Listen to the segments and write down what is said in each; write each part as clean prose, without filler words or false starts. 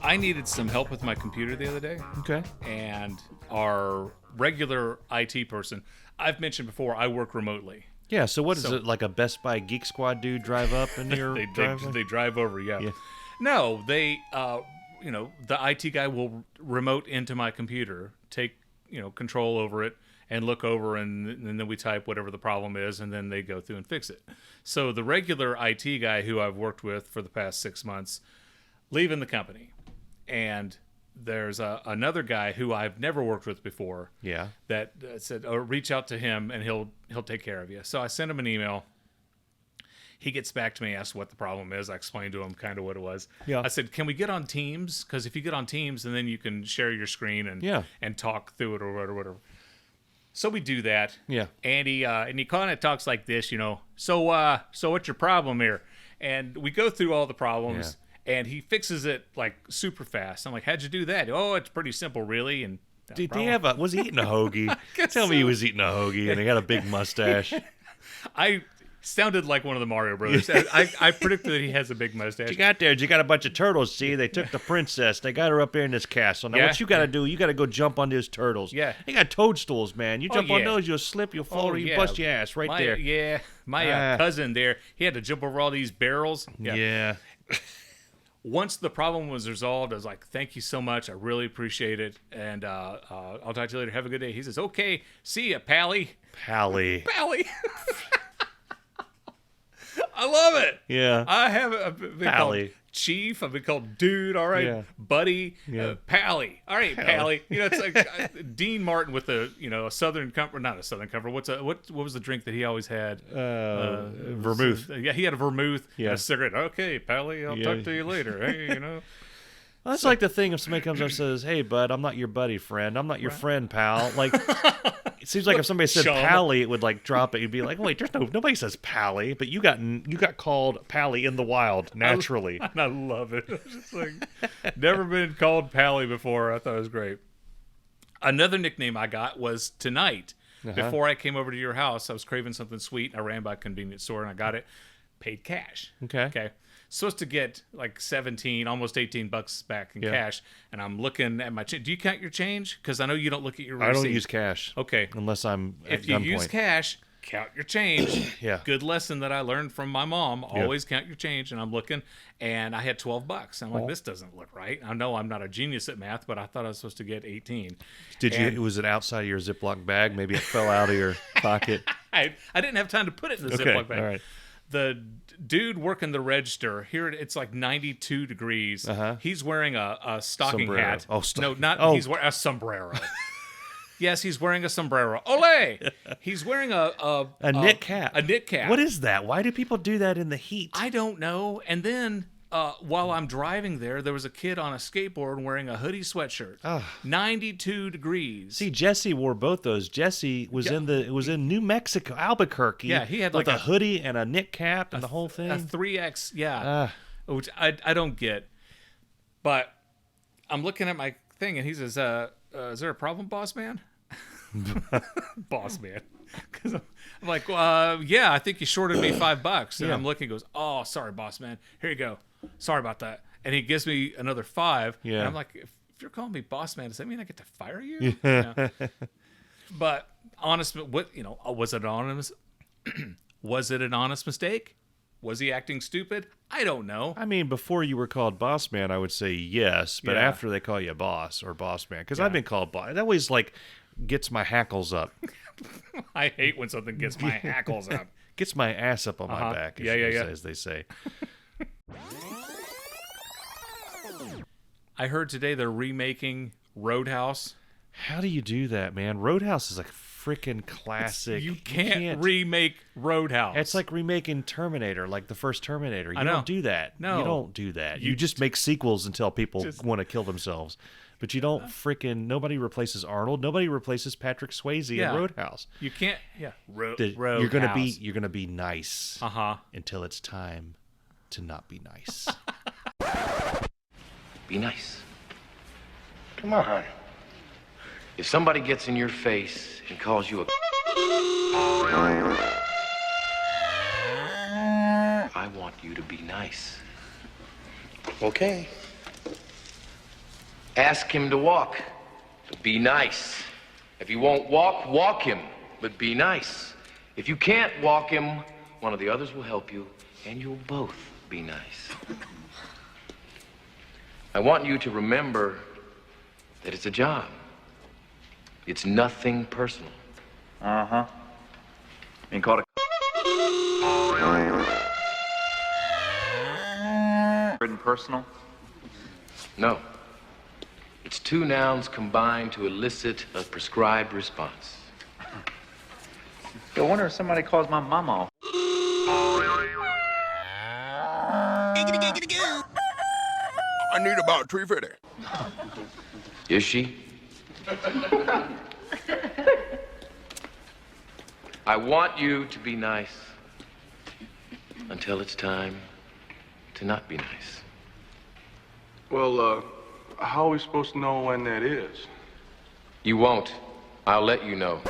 I needed some help with my computer the other day. Okay. And our regular IT person, I've mentioned before, I work remotely. Yeah, so what is it, like a Best Buy Geek Squad dude drive up in your driveway? They drive over, yeah. No, they, the IT guy will remote into my computer, take, control over it, and look over, and then we type whatever the problem is, and then they go through and fix it. So the regular IT guy who I've worked with for the past 6 months, leaving the company. And there's another guy who I've never worked with before. Yeah. That said, reach out to him and he'll take care of you. So I sent him an email. He gets back to me, asks what the problem is. I explained to him kind of what it was. Yeah. I said, can we get on Teams? Because if you get on Teams, and then you can share your screen and talk through it or whatever. So we do that. Yeah. And he kind of talks like this, So what's your problem here? And we go through all the problems. Yeah. And he fixes it like super fast. I'm like, how'd you do that? Oh, it's pretty simple, really. And did he was he eating a hoagie? Tell me he was eating a hoagie and he had a big mustache. I sounded like one of the Mario Brothers. I predicted that he has a big mustache. What you got there? You got a bunch of turtles. See, they took the princess. They got her up there in this castle. Now, what you got to do? You got to go jump on those turtles. Yeah. They got toadstools, man. You jump on those, you'll slip, you'll fall, or you bust your ass there. Yeah. My cousin there, he had to jump over all these barrels. Yeah. Once the problem was resolved, I was like, thank you so much. I really appreciate it. And I'll talk to you later. Have a good day. He says, okay, see ya, Pally. Pally. I love it. Yeah. I have been called Chief. I've been called Dude. All right. Yeah. Buddy. Yeah. Pally. All right, Pally. It's like Dean Martin with a Southern Comfort. Not a Southern Comfort. What was the drink that he always had? Vermouth. He had a vermouth and a cigarette. Okay, Pally. I'll talk to you later. Hey, Well, that's like the thing if somebody comes up and says, hey, bud, I'm not your buddy friend. I'm not your friend, pal. Like, it seems like if somebody said Pally, it would like drop it. You'd be like, wait, nobody says Pally, but you got called Pally in the wild naturally. I love it. It's just like, never been called Pally before. I thought it was great. Another nickname I got was Tonight. Before I came over to your house, I was craving something sweet. And I ran by a convenience store and I got it. Paid cash. Okay. Supposed to get like 17, almost $18 back in cash, and I'm looking at my change. Do you count your change? Because I know you don't look at your receipt. I don't use cash. Okay. Unless I'm at If you gunpoint. use cash, count your change. Yeah. Good lesson that I learned from my mom. Always count your change. And I'm looking, and I had $12. I'm like, this doesn't look right. I know I'm not a genius at math, but I thought I was supposed to get 18. Was it outside of your Ziploc bag? Maybe it fell out of your pocket. I didn't have time to put it in the Ziploc bag. All right. The dude working the register here, it's like 92 degrees. He's wearing a stocking hat. He's wearing a sombrero. Yes, he's wearing a sombrero. Ole! He's wearing a knit cap. A knit cap. What is that? Why do people do that in the heat? I don't know. And then while I'm driving there was a kid on a skateboard wearing a hoodie sweatshirt. 92 degrees. See, Jesse wore both those. Jesse was in New Mexico, Albuquerque. Yeah, he had with like a hoodie and a knit cap and the whole thing. A 3X, which I don't get. But I'm looking at my thing and he says, is there a problem, boss man? Boss man. Because I'm like, yeah, I think you shorted me $5. And I'm looking, he goes, oh, sorry, boss man. Here you go. Sorry about that. And he gives me another $5. Yeah. And I'm like, if you're calling me boss man, does that mean I get to fire you? Yeah. But honest, was it anonymous? Was it an honest mistake? Was he acting stupid? I don't know. I mean, before you were called boss man, I would say yes. But after they call you boss or boss man, because I've been called boss, that always like gets my hackles up. I hate when something gets my hackles up. Gets my ass up on my back, as they say. I heard today they're remaking Roadhouse. How do you do that, man? Roadhouse is a freaking classic. You can't remake Roadhouse. It's like remaking Terminator, like the first Terminator. You don't do that. No. You don't do that. You just make sequels until people want to kill themselves. But you don't nobody replaces Arnold. Nobody replaces Patrick Swayze in Roadhouse. You can't. Yeah. Roadhouse. You're gonna be nice. Until it's time to not be nice. Be nice. Come on. If somebody gets in your face and calls you a I want you to be nice. Okay. Ask him to walk, but be nice. If he won't walk, walk him, but be nice. If you can't walk him, one of the others will help you, and you'll both be nice. I want you to remember that it's a job. It's nothing personal. Uh-huh. Being called a written personal? No. It's two nouns combined to elicit a prescribed response. I wonder if somebody calls my mama. I need about 350. Is she? I want you to be nice until it's time to not be nice. Well, how are we supposed to know when that is? You won't. I'll let you know.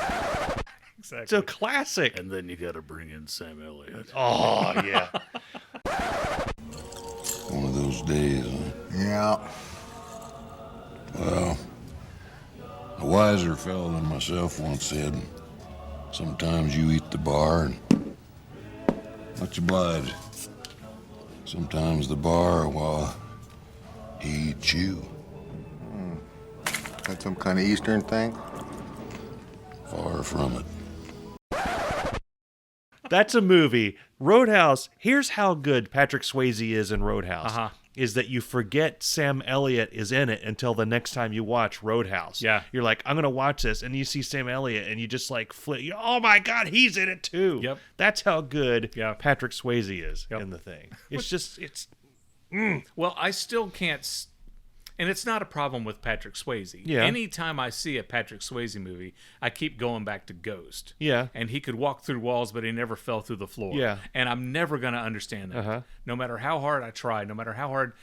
Exactly. It's a classic. And then you got to bring in Sam Elliott. Oh, yeah. One of those days, huh? Yeah. Well, a wiser fellow than myself once said, sometimes you eat the bar and much obliged. Sometimes the bar, well, he eats you. That some kind of Eastern thing? Far from it. That's a movie. Roadhouse, here's how good Patrick Swayze is in Roadhouse. Is that you forget Sam Elliott is in it until the next time you watch Roadhouse. Yeah. You're like, I'm going to watch this, and you see Sam Elliott, and you just like flip. Oh my God, he's in it too. Yep. That's how good Yeah. Patrick Swayze is Yep. in the thing. It's just, it's... Well, I still can't, and it's not a problem with Patrick Swayze. Yeah. Anytime I see a Patrick Swayze movie, I keep going back to Ghost. Yeah. And he could walk through walls, but he never fell through the floor. Yeah. And I'm never going to understand that. Uh-huh. No matter how hard I try, no matter how hard,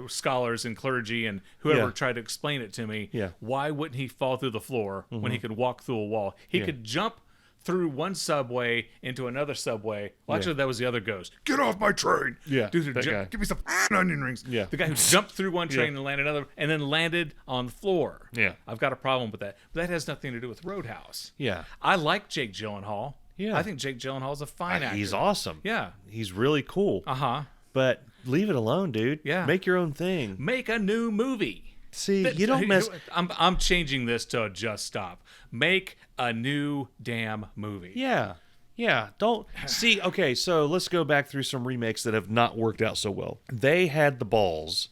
scholars and clergy and whoever Yeah. tried to explain it to me, Yeah. why wouldn't he fall through the floor when he could walk through a wall? He could jump through one subway into another subway. Well, actually, that was the other Ghost. Get off my train. Yeah, Dude, that guy. give me some onion rings. Yeah. The guy who jumped through one train and landed another, and then landed on the floor. Yeah. I've got a problem with that. But that has nothing to do with Roadhouse. Yeah. I like Jake Gyllenhaal. Yeah. I think Jake Gyllenhaal's a fine actor. He's awesome. Yeah. He's really cool. Uh-huh. But leave it alone, dude. Yeah. Make your own thing. Make a new movie. See, you don't mess... I'm changing this to just stop. Make a new damn movie. Yeah. Yeah. Don't... See, okay, so let's go back through some remakes that have not worked out so well. They had the balls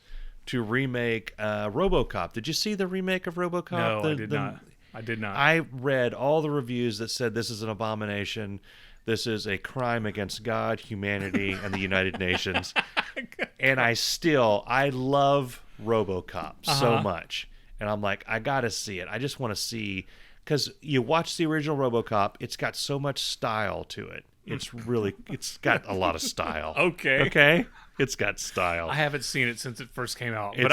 to remake RoboCop. Did you see the remake of RoboCop? No, I did not. I did not. I read all the reviews that said this is an abomination. This is a crime against God, humanity, and the United Nations. And I love RoboCop so much. And I'm like, I got to see it. I just want to see, because you watch the original RoboCop, it's got so much style to it. It's got a lot of style. Okay. Okay? It's got style. I haven't seen it since it first came out, but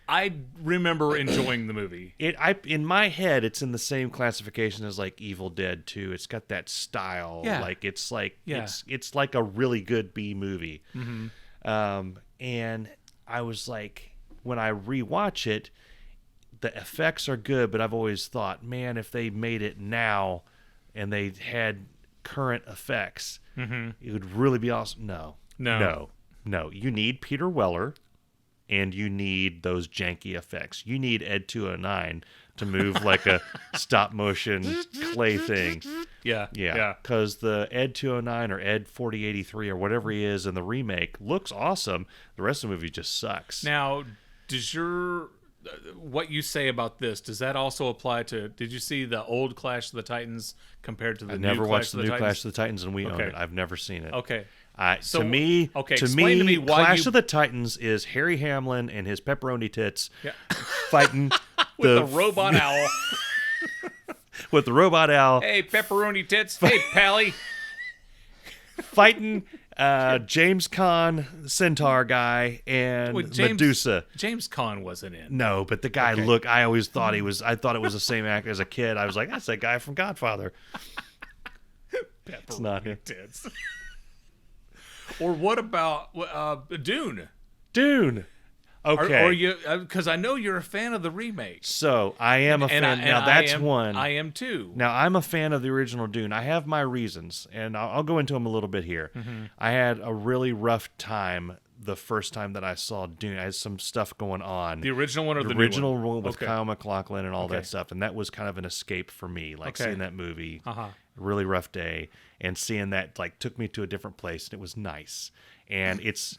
I remember enjoying the movie. In my head, it's in the same classification as like Evil Dead 2. It's got that style. Yeah. It's like a really good B movie. Mm-hmm. And I was like, when I rewatch it, the effects are good, but I've always thought, man, if they made it now and they had current effects, it would really be awesome. No. You need Peter Weller. And you need those janky effects. You need Ed 209 to move like a stop motion clay thing. Yeah. Because the Ed 209 or Ed 4083 or whatever he is in the remake looks awesome. The rest of the movie just sucks. Now, does what you say about this, does that also apply to, did you see the old Clash of the Titans compared to the new Clash of the Titans? I never watched the new Clash of the Titans, and we own it. I've never seen it. Okay. To me, explain to me why Clash of the Titans is Harry Hamlin and his pepperoni tits fighting with the robot owl. With the robot owl. Hey, pepperoni tits. Hey, Pally. Fighting James Caan, Centaur guy, and Medusa. James Caan wasn't in. No, but the guy looked. I always thought he was. I thought it was the same actor as a kid. I was like, that's that guy from Godfather. It's not him. Tits. Or what about Dune? Dune. Okay. Or you, because I know you're a fan of the remake. So I am a fan. Now that's one. I am too. Now I'm a fan of the original Dune. I have my reasons, and I'll go into them a little bit here. Mm-hmm. I had a really rough time the first time that I saw Dune. I had some stuff going on. The original one or the original new one? one with Okay. Kyle MacLachlan and all Okay. that stuff, and that was kind of an escape for me. Like Okay. seeing that movie, Uh-huh. really rough day, and seeing that like took me to a different place, and it was nice. And it's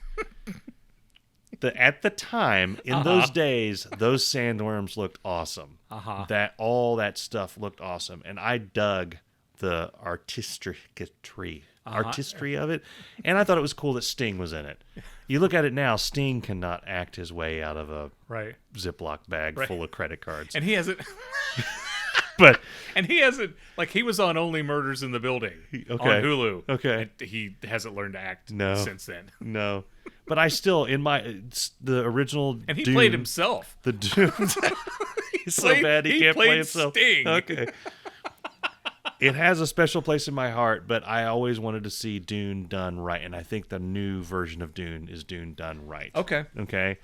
at the time in those days, those sandworms looked awesome. That all that stuff looked awesome, and I dug the artistry of it, and I thought it was cool that Sting was in it. You look at it now, Sting cannot act his way out of a Right. Ziploc bag full of credit cards. And he hasn't. But And he hasn't, like, he was on Only Murders in the Building on Okay. Hulu. Okay. And he hasn't learned to act No. since then. no, but I still the original And he Dune, played himself. The Dune. He's so Played- bad he he can't play played himself. Sting. Okay. It has a special place in my heart, but I always wanted to see Dune done right, and I think the new version of Dune is Dune done right. Okay. Okay.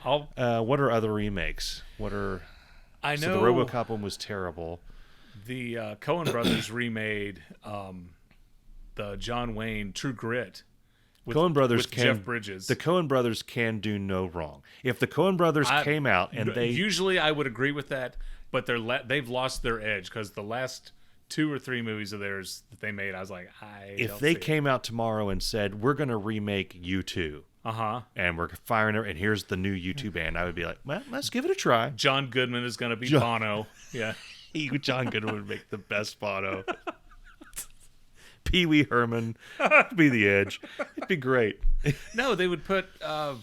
I'll. What are other remakes? I know So the RoboCop one was terrible. the Coen brothers remade the John Wayne True Grit. With, Coen brothers with can Jeff Bridges. The Coen brothers can do no wrong. If the Coen brothers came out and they usually I would agree with that, but they've lost their edge because the last 2 or 3 movies of theirs that they made, I was like, if they came out tomorrow and said we're going to remake U2, and we're firing it, and here's the new U2 band, I would be like, well, let's give it a try. John Goodman is going to be John- Bono. Yeah. John Goodman would make the best Bono. Pee Wee Herman would be the Edge. It'd be great. No, they would put the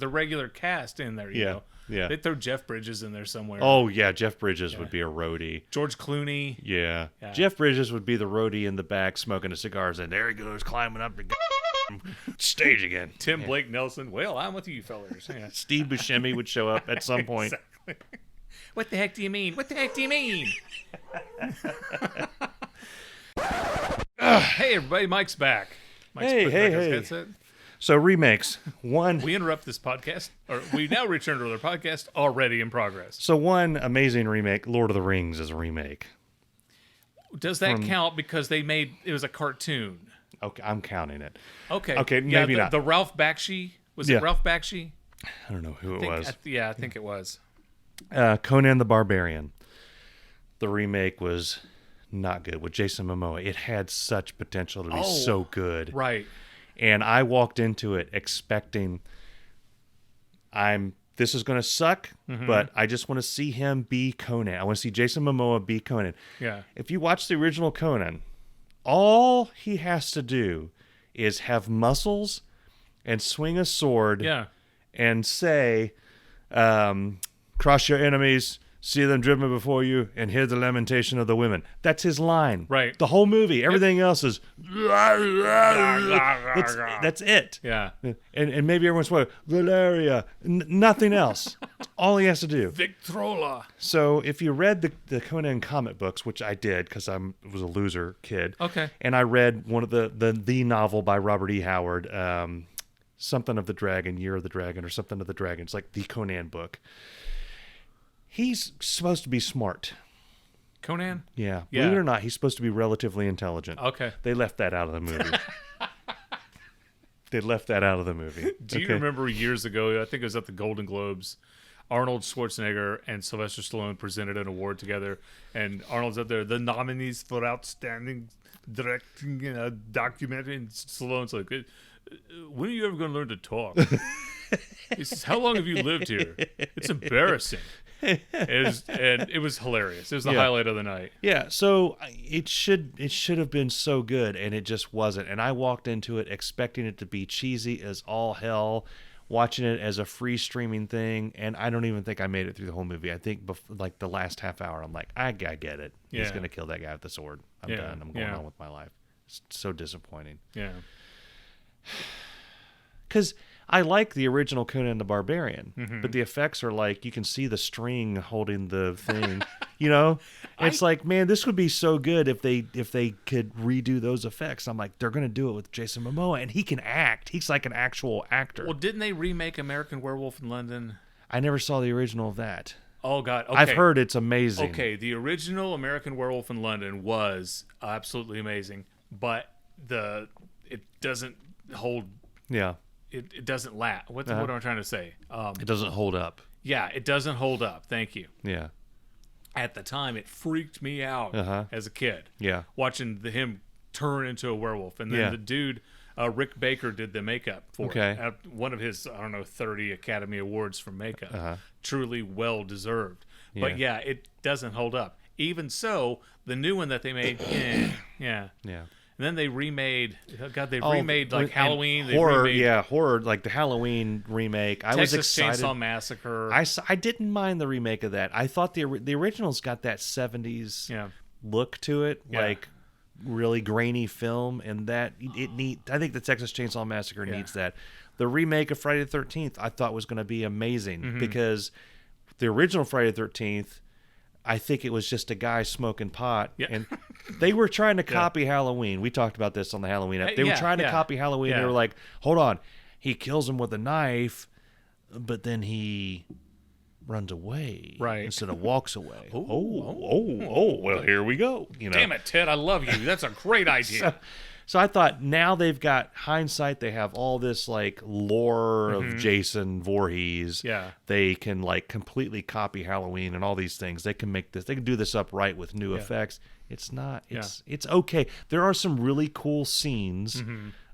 regular cast in there. You know? yeah. They'd throw Jeff Bridges in there somewhere. Oh yeah, Jeff Bridges would be a roadie. George Clooney. Yeah. Jeff Bridges would be the roadie in the back smoking a cigars, and there he goes climbing up the stage again. Tim Blake Nelson. Well, I'm with you fellers. Yeah. Steve Buscemi would show up at some point. Exactly. What the heck do you mean? What the heck do you mean? Hey everybody, Mike's back. Mike's Hey, putting hey, back his hey. headset. So remakes. One. We interrupt this podcast, or we now return to our podcast already in progress. So one amazing remake, Lord of the Rings, is a remake. Does that count because it was a cartoon? Okay, I'm counting it. Okay. Okay, maybe the, not. The Ralph Bakshi? Was Yeah. it Ralph Bakshi? I don't know who it I was. think it was. Conan the Barbarian. The remake was not good with Jason Momoa. It had such potential to be so good. Right. And I walked into it expecting this is going to suck, but I just want to see him be Conan. I want to see Jason Momoa be Conan. Yeah. If you watch the original Conan, all he has to do is have muscles and swing a sword Yeah. and say, crush your enemies, see them driven before you, and hear the lamentation of the women. That's his line. Right. The whole movie, everything else is... That's it. Yeah. And maybe everyone's like, Valeria, nothing else. All he has to do. Victrola. So if you read the Conan comic books, which I did because I was a loser kid. Okay. And I read one of the novel by Robert E. Howard, something of the Dragon, Year of the Dragon, or something of the Dragon. It's like the Conan book. He's supposed to be smart. Conan? Yeah. Yeah. Believe it or not, he's supposed to be relatively intelligent. Okay. They left that out of the movie. Do you remember years ago, I think it was at the Golden Globes, Arnold Schwarzenegger and Sylvester Stallone presented an award together, and Arnold's up there, the nominees for outstanding directing in a documentary, and Stallone's like, when are you ever going to learn to talk? He says, how long have you lived here? It's embarrassing. And it was hilarious. It was the highlight of the night. Yeah, so it should have been so good, and it just wasn't. And I walked into it expecting it to be cheesy as all hell, watching it as a free streaming thing, and I don't even think I made it through the whole movie. I think like the last half hour, I'm like, I get it. He's Yeah. gonna kill that guy with the sword. I'm Yeah, done. I'm going yeah. on with my life. It's so disappointing. Yeah. Because I like the original Conan the Barbarian, but the effects are like you can see the string holding the thing. You know, it's like, man, this would be so good if they could redo those effects. I'm like, they're gonna do it with Jason Momoa, and he can act. He's like an actual actor. Well, didn't they remake American Werewolf in London? I never saw the original of that. Oh God, okay. I've heard it's amazing. Okay, the original American Werewolf in London was absolutely amazing, but it doesn't hold. Yeah. It doesn't last. What am I trying to say? It doesn't hold up. Yeah, it doesn't hold up. Thank you. Yeah. At the time, it freaked me out as a kid. Yeah. Watching him turn into a werewolf, and then the dude. Rick Baker did the makeup for it. One of his, 30 Academy Awards for makeup. Truly well deserved. But yeah, it doesn't hold up. Even so, the new one that they made, yeah. And then they remade, remade like Halloween. Horror, horror, like the Halloween remake. I was excited. Texas Chainsaw Massacre. I didn't mind the remake of that. I thought the original's got that 70s look to it, like really grainy film, and that I think the Texas Chainsaw Massacre needs that. The remake of Friday the 13th I thought was going to be amazing because the original Friday the 13th, I think it was just a guy smoking pot, and they were trying to copy Halloween. We talked about this on the Halloween app. They were trying to copy Halloween. They were like, hold on, he kills him with a knife, but then he runs away instead of walks away. Well, here we go. You know? Damn it, Ted, I love you. That's a great idea. So I thought, now they've got hindsight. They have all this like lore of Jason Voorhees. Yeah. They can like completely copy Halloween and all these things. They can make this. They can do this up right with new effects. It's not. It's okay. There are some really cool scenes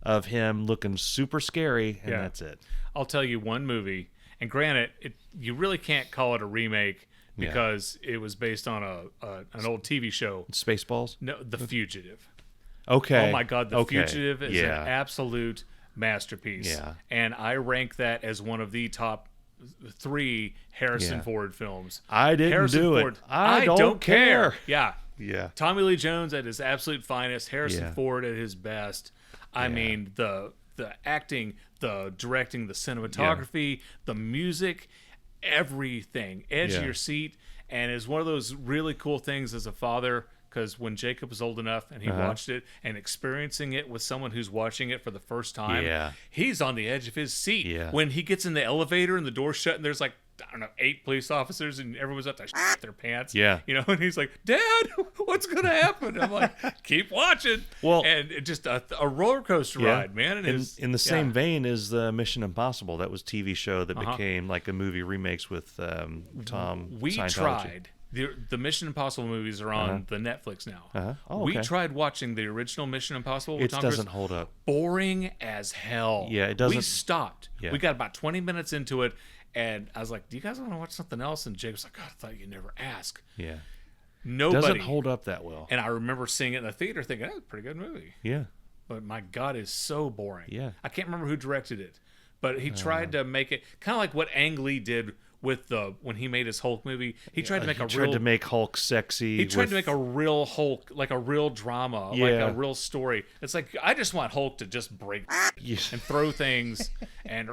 of him looking super scary, and that's it. I'll tell you one movie, and granted, you really can't call it a remake because it was based on an old TV show. Spaceballs? No, The Fugitive. Okay. Oh my God, The Fugitive is an absolute masterpiece. Yeah. And I rank that as one of the top 3 Harrison Ford films. I didn't do it. I don't care. Yeah. Yeah. Tommy Lee Jones at his absolute finest. Harrison Ford at his best. I mean, the acting, the directing, the cinematography, the music, everything. Edge of your seat. And it's one of those really cool things as a father, because when Jacob was old enough and he watched it and experiencing it with someone who's watching it for the first time, he's on the edge of his seat. Yeah. When he gets in the elevator and the door's shut and there's like, 8 police officers and everyone's up to shit their pants. Yeah. You know, and he's like, Dad, what's going to happen? I'm like, keep watching. Well, and it just a roller coaster ride, man. And in the same vein as the Mission Impossible, that was a TV show that became like a movie remakes with Tom. We tried. The Mission Impossible movies are on the Netflix now. We tried watching the original Mission Impossible. It doesn't hold up. Boring as hell. Yeah, it doesn't. We stopped. Yeah. We got about 20 minutes into it, and I was like, do you guys want to watch something else? And Jake was like, God, I thought you'd never ask. Yeah. Nobody. Doesn't hold up that well. And I remember seeing it in the theater thinking, that's a pretty good movie. Yeah. But my God, it's so boring. Yeah. I can't remember who directed it, but he tried to make it kind of like what Ang Lee did with when he made his Hulk movie. He tried to make Hulk sexy. He tried to make a real Hulk, like a real drama, like a real story. It's like, I just want Hulk to just break and throw things and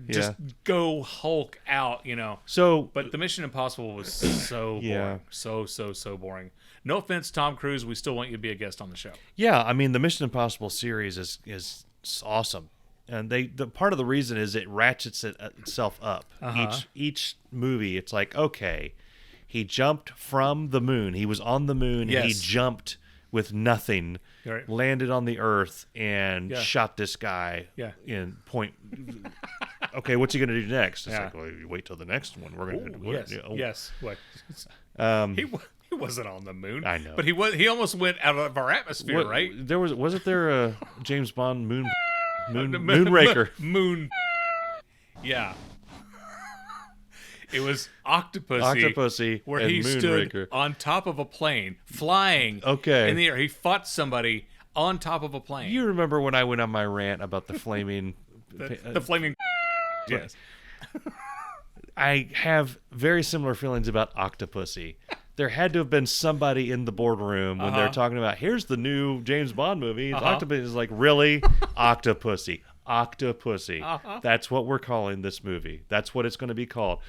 just go Hulk out, you know. So, but the Mission Impossible was so boring. So boring. No offense, Tom Cruise, we still want you to be a guest on the show. Yeah, I mean, the Mission Impossible series is awesome. And the part of the reason is it ratchets itself up. Each movie, it's like, okay, he jumped from the moon. He was on the moon. Yes. And he jumped with nothing, landed on the Earth, and shot this guy in point. Okay, what's he going to do next? It's like, well, you wait till the next one. We're going to do it. Yes. What? He wasn't on the moon. I know, but he almost went out of our atmosphere, right? Wasn't there a James Bond Moonraker? Yeah. It was Octopussy where he Moonraker stood on top of a plane, flying in the air. He fought somebody on top of a plane. You remember when I went on my rant about the flaming... the flaming... Yes. I have very similar feelings about Octopussy. There had to have been somebody in the boardroom when they're talking about, here's the new James Bond movie. Octopussy is like, really? Octopussy. Octopussy. Uh-huh. That's what we're calling this movie. That's what it's going to be called.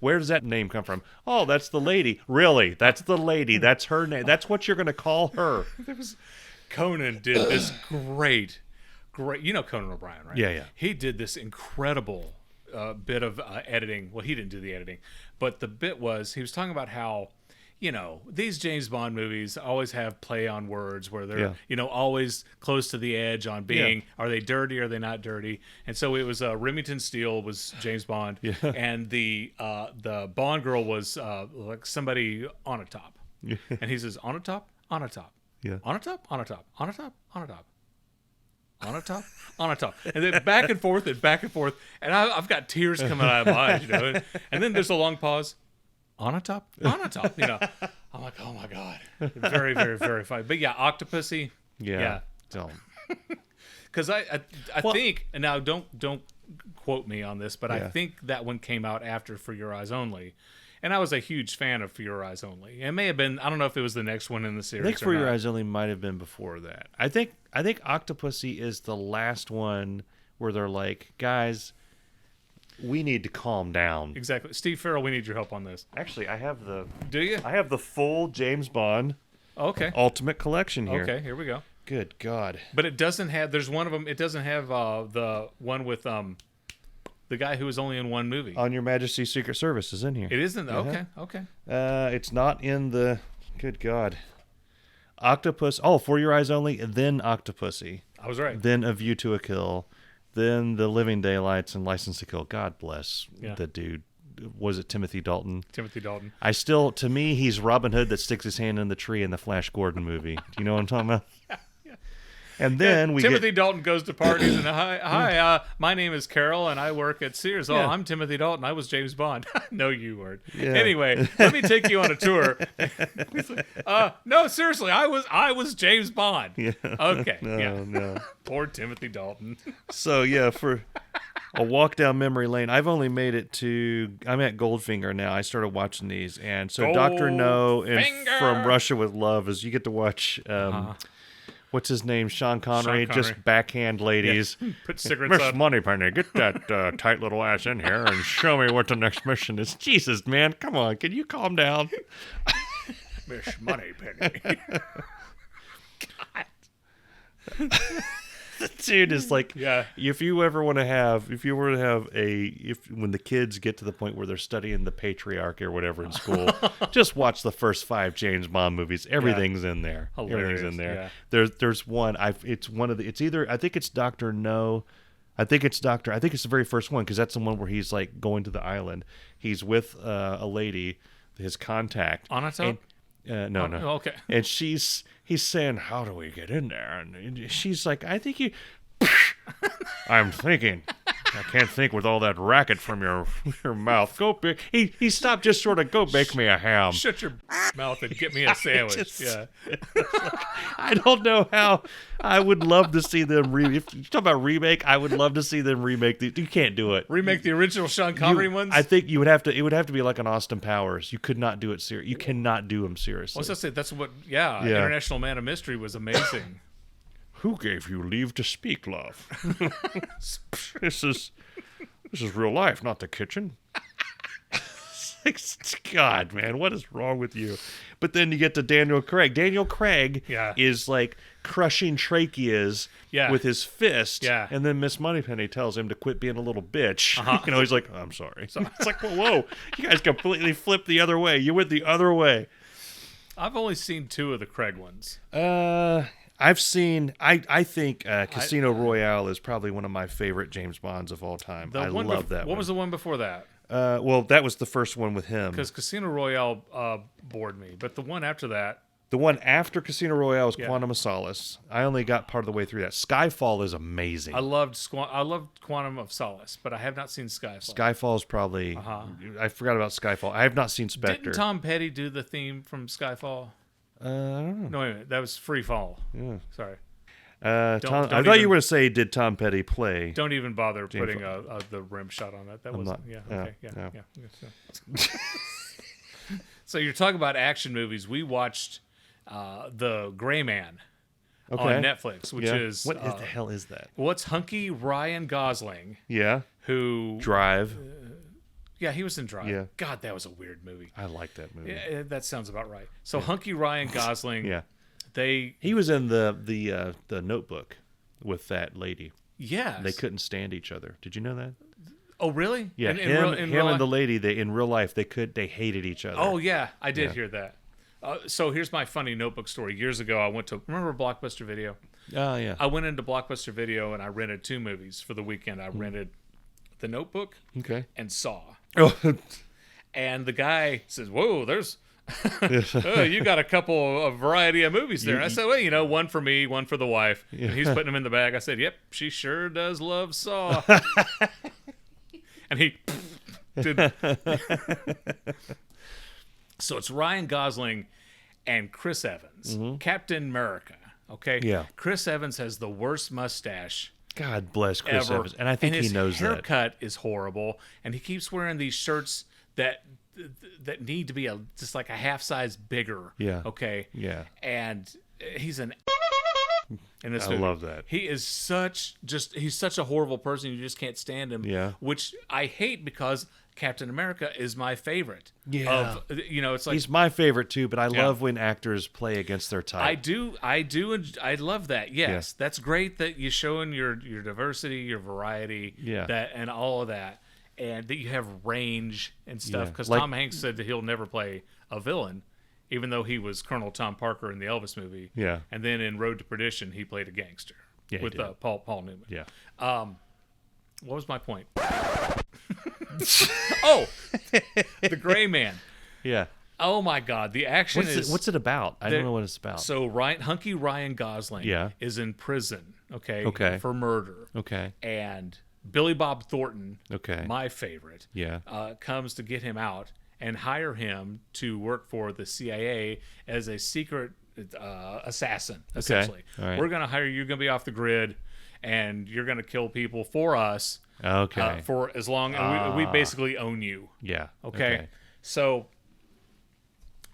Where does that name come from? Oh, that's the lady. Really? That's the lady. That's her name. That's what you're going to call her. Conan did this great. You know Conan O'Brien, right? Yeah. He did this incredible bit of editing. Well, he didn't do the editing, but the bit was he was talking about how, these James Bond movies always have play on words where they're, always close to the edge on being, are they dirty? Are they not dirty? And so it was Remington Steele was James Bond, and the Bond girl was like somebody on a top, and he says on a top, on a top, on a top, on a top, on a top, on a top. On a top, on a top, and then back and forth, and I've got tears coming out of my eyes, and then there's a long pause. On a top, I'm like, oh my god, very, very, very funny. But yeah, Octopussy, Don't. because I think, and now don't quote me on this, but I think that one came out after For Your Eyes Only. And I was a huge fan of For Your Eyes Only. It may have been, I don't know if it was the next one in the series. I think For Your Eyes Only might have been before that. I think Octopussy is the last one where they're like, guys, we need to calm down. Exactly. Steve Farrell, we need your help on this. Actually, I have the... Do you? I have the full James Bond Ultimate Collection here. Okay, here we go. Good God. But it doesn't have, there's one of them, it doesn't have the one with the guy who was only in one movie. On Your Majesty's Secret Service is in here. It isn't? Okay. It's not in the... Good God. Octopus... Oh, For Your Eyes Only, then Octopussy. I was right. Then A View to a Kill. Then The Living Daylights and License to Kill. God bless the dude. Was it Timothy Dalton? Timothy Dalton. To me, he's Robin Hood that sticks his hand in the tree in the Flash Gordon movie. Do you know what I'm talking about? Yeah. And then Timothy Dalton goes to parties and hi, my name is Carol and I work at Sears. Oh, I'm Timothy Dalton. I was James Bond. No, you weren't. Yeah. Anyway, let me take you on a tour. No, seriously, I was James Bond. Yeah. Okay. No. Poor Timothy Dalton. So yeah, for a walk down memory lane, I've only made it to. I'm at Goldfinger now. I started watching these, and so Dr. No and From Russia with Love is you get to watch. What's his name? Sean Connery. Just backhand ladies. Yeah. Put cigarettes Miss on. Moneypenny, get that tight little ass in here and show me what the next mission is. Jesus, man, come on. Can you calm down? Miss Moneypenny. God. The dude is like, if you were to have when the kids get to the point where they're studying the patriarchy or whatever in school, just watch the first 5 James Bond movies. Everything's in there. Hilarious. Everything's in there. There's one. It's either I think it's Dr. No. I think it's the very first one because that's the one where he's like going to the island. He's with a lady, his contact. Anata? No. Oh, okay. And he's saying, "How do we get in there?" And she's like, "I think you." I'm thinking. I can't think with all that racket from your mouth. Go bake. He stopped just short of go bake me a ham. Shut your mouth and get me a sandwich. I don't know how. I would love to see them if you talk about remake, I would love to see them remake the. You can't do it. Remake the original Sean Connery ones. I think you would have to. It would have to be like an Austin Powers. You could not do it serious. You cannot do them seriously. What's that say? That's what. Yeah. International Man of Mystery was amazing. Who gave you leave to speak, love? This is real life, not the kitchen. God, man, what is wrong with you? But then you get to Daniel Craig. Daniel Craig is like crushing tracheas with his fist. Yeah. And then Miss Moneypenny tells him to quit being a little bitch. He's like, I'm sorry. So it's like, whoa, you guys completely flipped the other way. You went the other way. I've only seen 2 of the Craig ones. I've seen. I think Casino Royale is probably one of my favorite James Bonds of all time. I love that. What was the one before that? Well, that was the first one with him. Because Casino Royale bored me, but the one after that. The one after Casino Royale is Quantum of Solace. I only got part of the way through that. Skyfall is amazing. I loved Quantum of Solace, but I have not seen Skyfall. Skyfall is probably. I forgot about Skyfall. I have not seen Spectre. Didn't Tom Petty do the theme from Skyfall? I don't know. No, wait a minute. That was Free Fall. Yeah. Sorry. I thought you were going to say, did Tom Petty play? Don't even bother putting the rim shot on that. That was yeah. So you're talking about action movies. We watched The Gray Man on Netflix, which is what the hell is that? What's hunky Ryan Gosling? Yeah, who Drive. Yeah, he was in Drive. Yeah. God, that was a weird movie. I like that movie. Yeah, that sounds about right. So hunky Ryan Gosling. Yeah, he was in the Notebook with that lady. Yeah, they couldn't stand each other. Did you know that? Oh, really? Yeah, him and the lady. They in real life they hated each other. Oh yeah, I did hear that. So here's my funny Notebook story. Years ago, I went to remember Blockbuster Video. Oh yeah. I went into Blockbuster Video and I rented 2 movies for the weekend. I rented The Notebook. And Saw. Oh. And the guy says, "Whoa, there's." You got a variety of movies there. And I said, well, one for me, one for the wife. And he's putting them in the bag. I said, yep, she sure does love Saw. And he did. So it's Ryan Gosling and Chris Evans, Captain America. Okay. Yeah. Chris Evans has the worst mustache. God bless Chris ever. Evans, and I think he knows that. His haircut is horrible, and he keeps wearing these shirts that need to be just like a half size bigger. Yeah. Okay. Yeah. And he's in this I movie. love that. He is he's such a horrible person. You just can't stand him. Yeah. Which I hate because Captain America is my favorite. Yeah. It's like he's my favorite too, but I love when actors play against their type. I do, and I love that. Yes, that's great that you're showing your diversity, your variety, and all of that, and that you have range and stuff. Because Tom Hanks said that he'll never play a villain, even though he was Colonel Tom Parker in the Elvis movie. Yeah. And then in Road to Perdition, he played a gangster with Paul Newman. Yeah. What was my point? Oh, the Gray Man. Yeah. Oh my God, the action what's it about? I don't know what it's about. So hunky Ryan Gosling is in prison, okay, for murder. Okay. And Billy Bob Thornton, okay, my favorite, comes to get him out and hire him to work for the CIA as a secret assassin, essentially. All right. We're going to hire you, you're going to be off the grid, and you're going to kill people for us. Okay. For as long as we basically own you. Yeah. Okay. So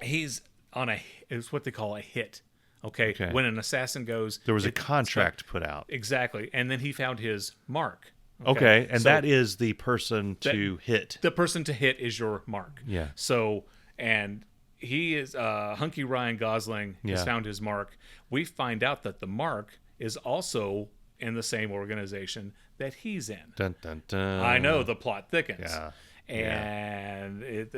he's on it's what they call a hit. Okay. When an assassin goes, there was a contract put out. Exactly. And then he found his mark. Okay. And so that is the person to hit. The person to hit is your mark. Yeah. So, and he is hunky Ryan Gosling has found his mark. We find out that the mark is also in the same organization that he's in. Dun, dun, dun. I know, the plot thickens. Yeah. And it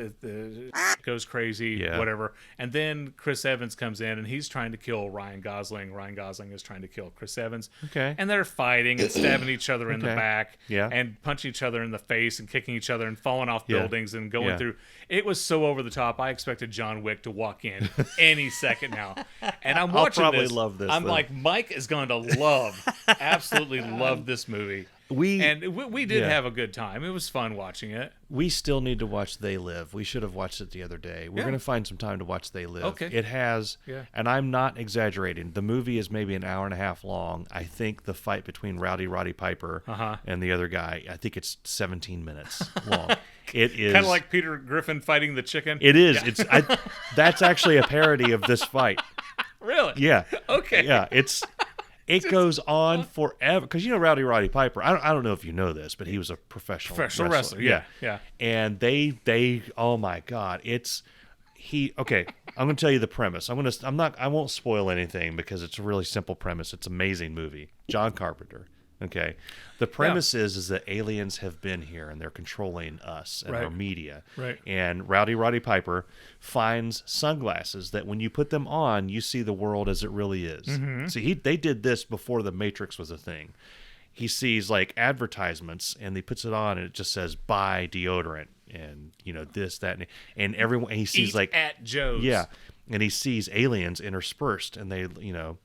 goes crazy, whatever. And then Chris Evans comes in, and he's trying to kill Ryan Gosling. Ryan Gosling is trying to kill Chris Evans. Okay. And they're fighting and stabbing each other in the back. Yeah. And punching each other in the face and kicking each other and falling off buildings and going through. It was so over the top. I expected John Wick to walk in any second now. And I'm watching I'll probably love this. I'm like, Mike is going to absolutely love this movie. We did have a good time. It was fun watching it. We still need to watch They Live. We should have watched it the other day. We're going to find some time to watch They Live. Okay. It has, and I'm not exaggerating, the movie is maybe an hour and a half long. I think the fight between Roddy Piper and the other guy, I think it's 17 minutes long. It is kind of like Peter Griffin fighting the chicken. It is. Yeah. That's actually a parody of this fight. Really? Yeah. Okay. Yeah. It goes on forever because Roddy Piper. I don't know if you know this, but he was a professional wrestler. Yeah. And they oh my God, Okay, I'm going to tell you the premise. I won't spoil anything because it's a really simple premise. It's an amazing movie. John Carpenter. Okay. The premise is that aliens have been here and they're controlling us and our media. Right. And Roddy Piper finds sunglasses that when you put them on, you see the world as it really is. Mm-hmm. See, they did this before the Matrix was a thing. He sees like advertisements and he puts it on and it just says buy deodorant and this, that, and everyone he sees Eat like at Joe's. Yeah. And he sees aliens interspersed and they, Ooh,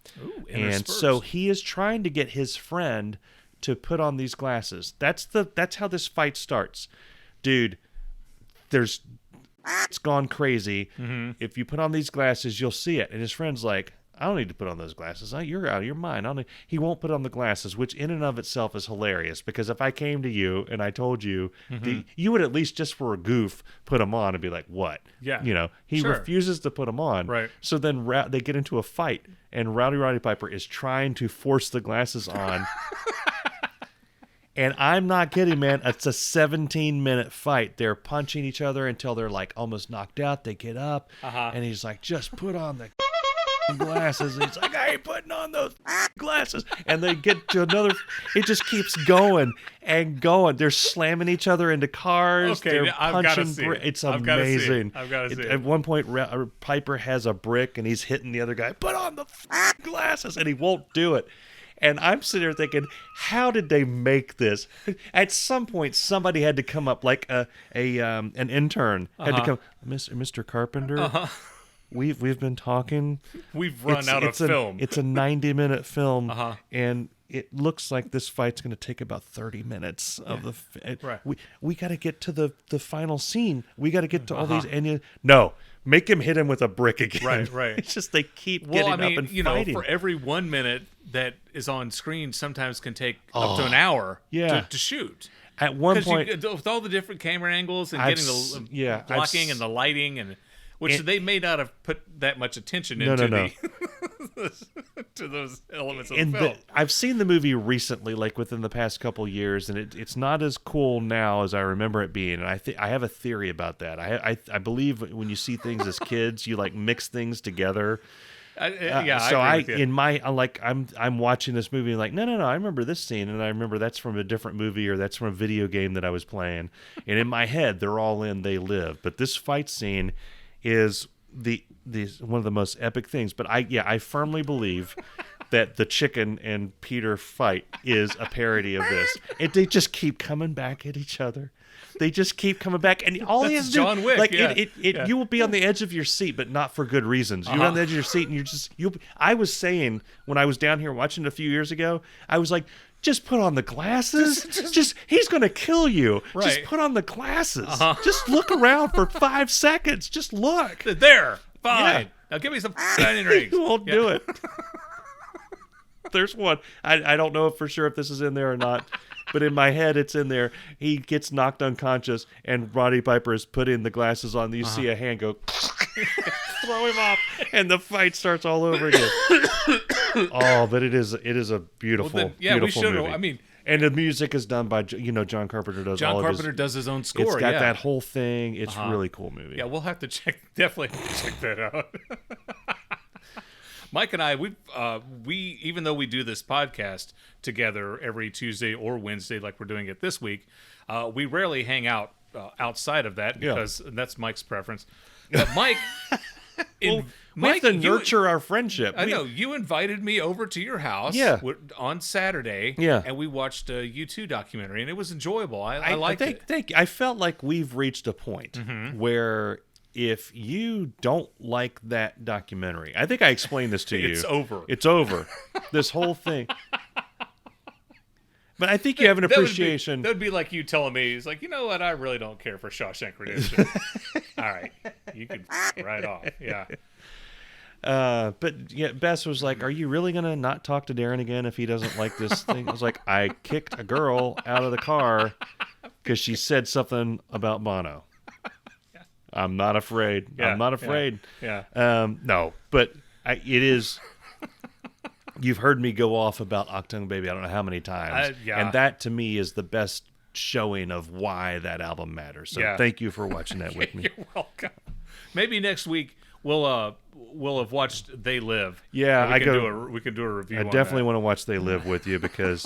and so he is trying to get his friend to put on these glasses. That's how this fight starts. Dude, it's gone crazy. Mm-hmm. If you put on these glasses, you'll see it. And his friend's like, I don't need to put on those glasses. You're out of your mind. He won't put on the glasses, which in and of itself is hilarious, because if I came to you and I told you, you would at least just for a goof put them on and be like, what? Yeah. You know, he refuses to put them on. Right. So then they get into a fight, and Roddy Piper is trying to force the glasses on. And I'm not kidding, man. It's a 17-minute fight. They're punching each other until they're like almost knocked out. They get up, and he's like, just put on the glasses. And he's like, I ain't putting on those glasses. And they get to another. It just keeps going and going. They're slamming each other into cars. Okay, they're I've gotta punching. see it. It's I've gotta see it. amazing. I've gotta see it. At one point, Piper has a brick, and he's hitting the other guy. Put on the glasses, and he won't do it. And I'm sitting there thinking, how did they make this? At some point, somebody had to come up, like an intern had to come. Mr. Carpenter, we've been talking. We've run out of film. It's a 90-minute film, and it looks like this fight's going to take about 30 minutes of the. Right. We got to get to the final scene. We got to get to all these. And no. Make him hit him with a brick again. Right. It's just they keep getting up and fighting. For every 1 minute that is on screen, sometimes can take up to an hour to shoot. At one point, with all the different camera angles and getting the blocking and the lighting, and which they may not have put that much attention into to those elements of the film. I've seen the movie recently, like within the past couple years, and it's not as cool now as I remember it being. And I have a theory about that. I believe when you see things as kids, you like mix things together. I'm watching this movie like, no, I remember this scene, and I remember that's from a different movie, or that's from a video game that I was playing. And in my head, they're all in They Live. But this fight scene is one of the most epic things. But I firmly believe that the chicken and Peter fight is a parody of this. They just keep coming back at each other. They just keep coming back, and all he has to do, John Wick, like you will be on the edge of your seat, but not for good reasons. You're on the edge of your seat, and I was saying when I was down here watching it a few years ago, I was like, just put on the glasses. Just he's gonna kill you. Right. Just put on the glasses. Just look around for 5 seconds. Just look. There, fine. Yeah. Now give me some onion rings. You won't do it. There's one. I don't know for sure if this is in there or not. But in my head, it's in there. He gets knocked unconscious, and Roddy Piper is putting the glasses on. You see a hand go, throw him off, and the fight starts all over again. But it is a beautiful, beautiful movie. I mean, and the music is done by John Carpenter. Does his own score. It's got that whole thing. It's a really cool movie. Yeah, we'll have to definitely check that out. Mike and I, we even though we do this podcast together every Tuesday or Wednesday, like we're doing it this week, we rarely hang out outside of that because that's Mike's preference. But Mike, we have to nurture our friendship. I know you invited me over to your house on Saturday, and we watched a U2 documentary, and it was enjoyable. I liked it. I felt like we've reached a point where, if you don't like that documentary, I think I explained this to you. It's over. It's over. This whole thing. But I think you have an appreciation. That would be like you telling me, it's like, you know what, I really don't care for Shawshank Redemption. All right. You can right off. Yeah. But yeah, Bess was like, are you really going to not talk to Darin again if he doesn't like this thing? I was like, I kicked a girl out of the car because she said something about Bono. I'm not afraid. Yeah, I'm not afraid. Yeah. No, but it is. You've heard me go off about Octung Baby I don't know how many times. And that to me is the best showing of why that album matters. So thank you for watching that with me. You're welcome. Maybe next week we'll have watched They Live. Yeah, we can do a review. I definitely want to watch They Live with you because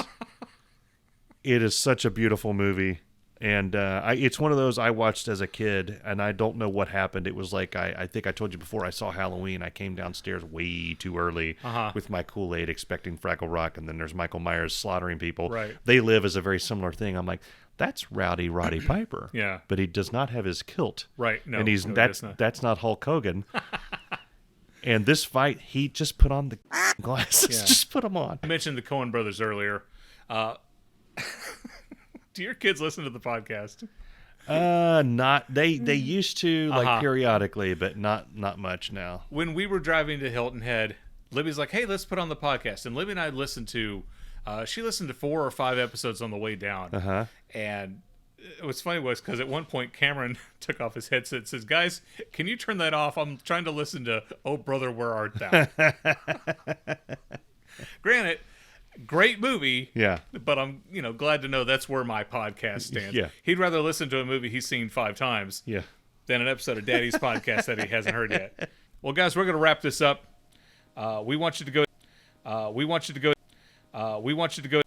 it is such a beautiful movie. And it's one of those I watched as a kid, and I don't know what happened. It was like, I think I told you before, I saw Halloween. I came downstairs way too early with my Kool-Aid expecting Fraggle Rock, and then there's Michael Myers slaughtering people. Right. They Live is a very similar thing. I'm like, that's Roddy Piper. Yeah. But he does not have his kilt. Right. No, and that's not Hulk Hogan. And this fight, he just put on the glasses. Yeah. Just put them on. I mentioned the Coen brothers earlier. Do your kids listen to the podcast? Not they used to periodically, but not much now. When we were driving to Hilton Head Libby's like, hey, let's put on the podcast. And Libby and I listened to, she listened to 4 or 5 episodes on the way down. Uh-huh. And what's funny was because at one point Cameron took off his headset and says, guys, can you turn that off? I'm trying to listen to Oh Brother, Where Art Thou? Granted, great movie. Yeah. But I'm, glad to know that's where my podcast stands. Yeah. He'd rather listen to a movie he's seen 5 times Yeah. than an episode of Daddy's podcast that he hasn't heard yet. Well, guys, we're going to wrap this up. We want you to go.